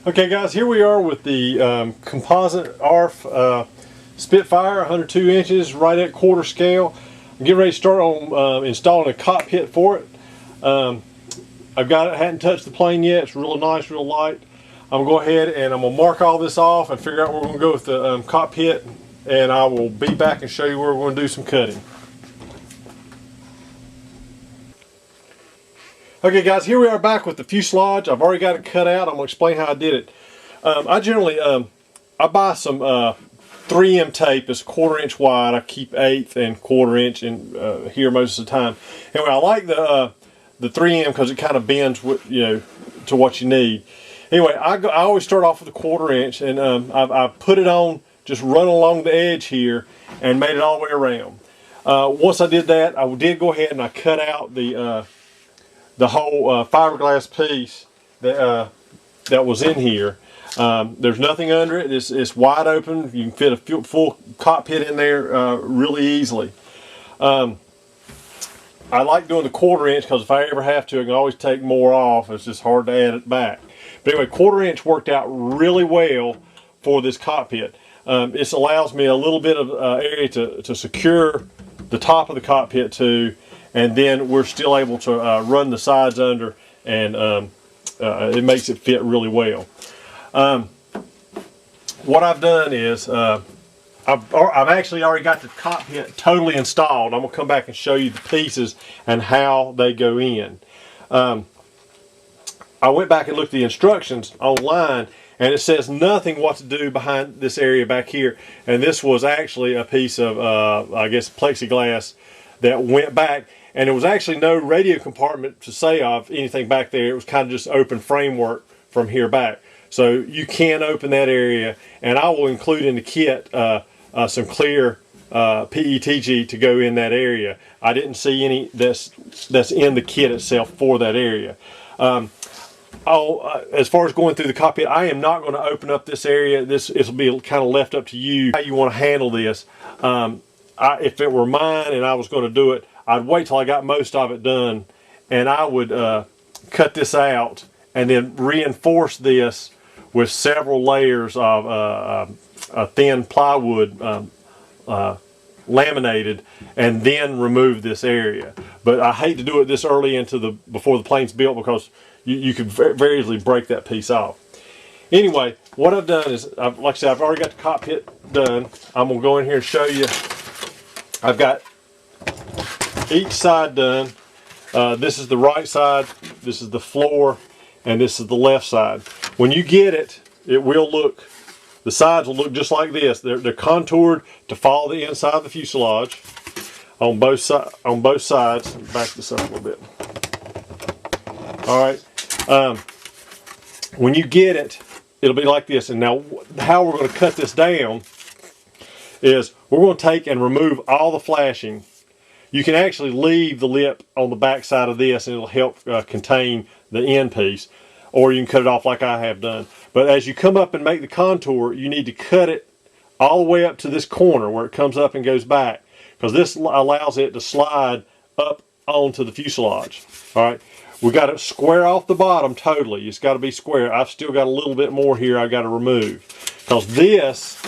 Okay guys, here we are with the Composite ARF Spitfire, 102 inches, right at quarter scale. I'm getting ready to start on installing a cockpit for it. I've got it, hadn't touched the plane yet. It's real nice, real light. I'm going to go ahead and I'm going to mark all this off and figure out where we're going to go with the cockpit, and I will be back and show you where we're going to do some cutting. Okay guys, here we are back with the fuselage. I've already got it cut out. I'm going to explain how I did it. I generally, I buy some 3M tape. It's 1/4 inch wide. I keep 1/8 and 1/4 inch in here most of the time. Anyway, I like the 3M because it kind of bends with, to what you need. Anyway, I always start off with a 1/4 inch, and I put it on, just run along the edge here, and made it all the way around. Once I did that, I did go ahead and I cut out the whole fiberglass piece that was in here. There's nothing under it. It's wide open. You can fit a full cockpit in there really easily. I like doing the 1/4 inch because if I ever have to, I can always take more off. It's just hard to add it back. But anyway, 1/4 inch worked out really well for this cockpit. This allows me a little bit of area to secure the top of the cockpit to, and then we're still able to run the sides under, and it makes it fit really well. What I've done is I've actually already got the cockpit totally installed. I'm going to come back and show you the pieces and how they go in. I went back and looked at the instructions online, and it says nothing what to do behind this area back here. And this was actually a piece of, I guess, plexiglass that went back. And there was actually no radio compartment to say of anything back there. It was kind of just open framework from here back. So you can open that area, and I will include in the kit some clear PETG to go in that area. I didn't see any that's in the kit itself for that area. As far as going through the cockpit, I am not going to open up this area. This will be kind of left up to you how you want to handle this. If it were mine and I was going to do it, I'd wait till I got most of it done, and I would cut this out and then reinforce this with several layers of a thin plywood laminated, and then remove this area. But I hate to do it this early before the plane's built, because you could very easily break that piece off. Anyway, what I've done is, like I said, I've already got the cockpit done. I'm going to go in here and show you. I've got each side done. This is the right side, this is the floor, and this is the left side. When you get it, the sides will look just like this. They're contoured to follow the inside of the fuselage on both sides. Back this up a little bit. All right. When you get it, it'll be like this. And now, how we're going to cut this down is we're going to take and remove all the flashing. You can actually leave the lip on the back side of this, and it'll help contain the end piece, or you can cut it off like I have done. But as you come up and make the contour, you need to cut it all the way up to this corner where it comes up and goes back, because this allows it to slide up onto the fuselage. All right, we got to square off the bottom totally. It's got to be square. I've still got a little bit more here I've got to remove, because this,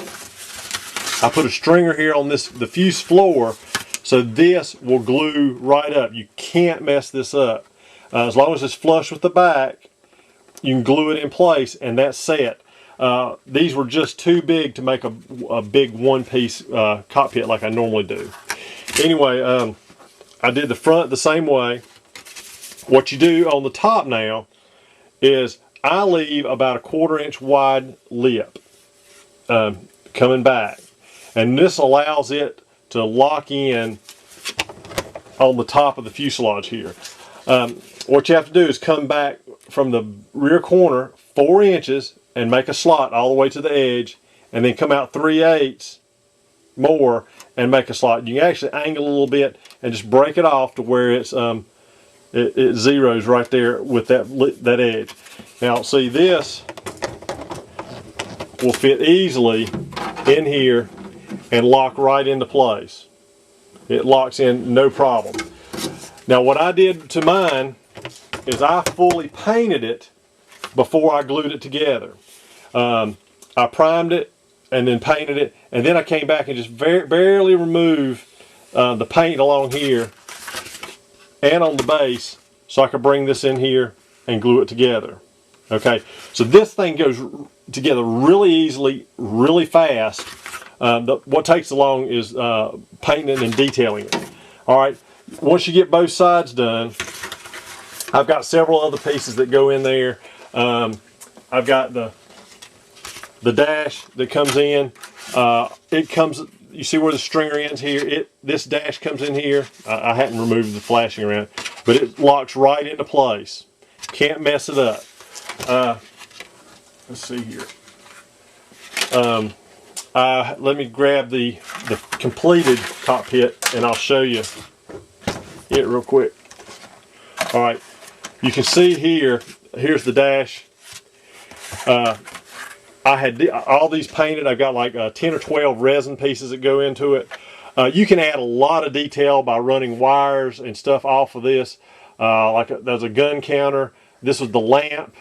I put a stringer here on the fuse floor, so this will glue right up. You can't mess this up. As long as it's flush with the back, you can glue it in place, and that's set. These were just too big to make a big one-piece cockpit like I normally do. Anyway, I did the front the same way. What you do on the top now is I leave about a 1/4 inch wide lip coming back, and this allows it to lock in on the top of the fuselage here. What you have to do is come back from the rear corner 4 inches and make a slot all the way to the edge, and then come out 3/8 more and make a slot. You can actually angle a little bit and just break it off to where it's it zeroes right there with that edge. Now see, this will fit easily in here and lock right into place. It locks in no problem. Now what I did to mine is I fully painted it before I glued it together. I primed it and then painted it, and then I came back and just barely removed the paint along here and on the base so I could bring this in here and glue it together. Okay, so this thing goes together really easily, really fast. What takes along is painting it and detailing it. All right, once you get both sides done, I've got several other pieces that go in there. I've got the dash that comes in. It comes, you see where the stringer ends here? This dash comes in here. I hadn't removed the flashing around, but it locks right into place. Can't mess it up. Let's see here. Let me grab the completed cockpit and I'll show you it real quick. All right, you can see here, here's the dash. I had all these painted. I've got like 10 or 12 resin pieces that go into it. You can add a lot of detail by running wires and stuff off of this. There's a gun counter. This was the lamp.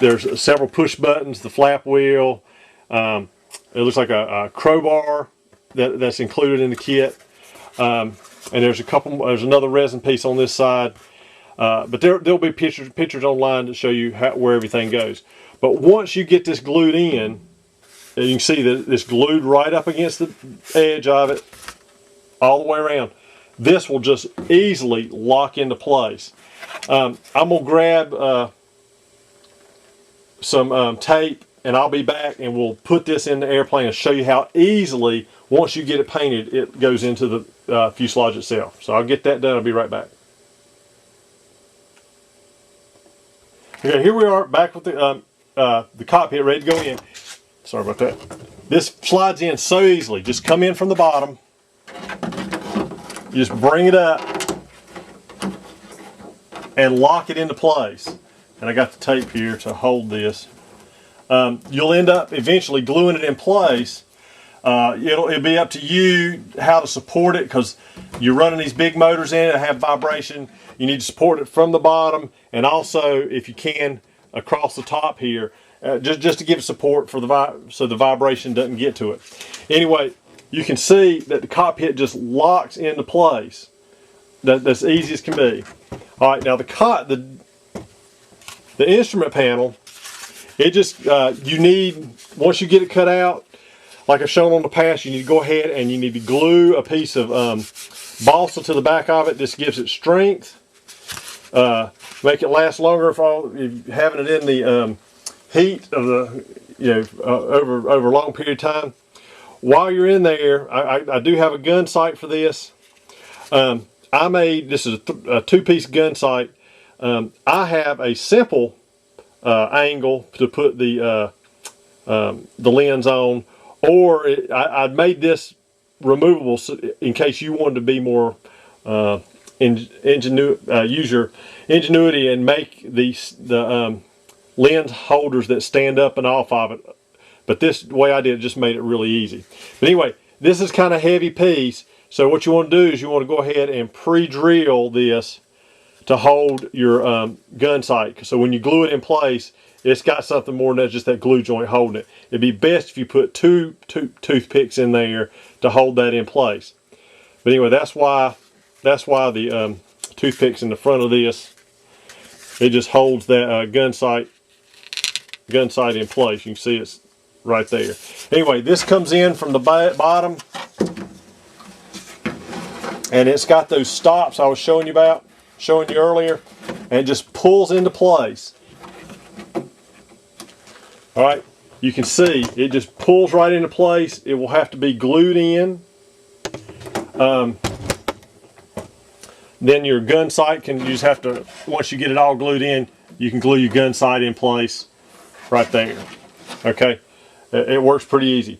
There's several push buttons, the flap wheel. It looks like a crowbar that's included in the kit. And there's another resin piece on this side. But there'll be pictures online that show you where everything goes. But once you get this glued in, and you can see that it's glued right up against the edge of it, all the way around. This will just easily lock into place. I'm going to grab some tape, and I'll be back and we'll put this in the airplane and show you how easily, once you get it painted, it goes into the fuselage itself. So I'll get that done. I'll be right back. Okay, here we are back with the cockpit ready to go in. Sorry about that. This slides in so easily. Just come in from the bottom. You just bring it up and lock it into place. And I got the tape here to hold this. You'll end up eventually gluing it in place. It'll be up to you how to support it, because you're running these big motors in it that have vibration. You need to support it from the bottom, and also, if you can, across the top here, just to give it support for so the vibration doesn't get to it. Anyway, you can see that the cockpit just locks into place. That's easy as can be. All right, now the instrument panel, it just you need, once you get it cut out, like I've shown on the past, you need to go ahead and you need to glue a piece of balsa to the back of it. This gives it strength, make it last longer if you're having it in the heat of the over a long period of time. While you're in there, I do have a gun sight for this. This is a two-piece gun sight. I have a simple angle to put the lens on, or I made this removable in case you wanted to be more use your ingenuity and make the lens holders that stand up and off of it. But this way I did it just made it really easy. But anyway, this is kind of a heavy piece, so what you want to do is you want to go ahead and pre-drill this to hold your gun sight. So when you glue it in place, it's got something more than just that glue joint holding it. It'd be best if you put two toothpicks in there to hold that in place. But anyway, that's why the toothpicks in the front of this, it just holds that gun sight in place. You can see it's right there. Anyway, this comes in from the bottom, and it's got those stops I was showing you earlier, and it just pulls into place. All right, you can see it just pulls right into place. It will have to be glued in. Then your gun sight you just have to, once you get it all glued in, you can glue your gun sight in place right there. Okay, it works pretty easy.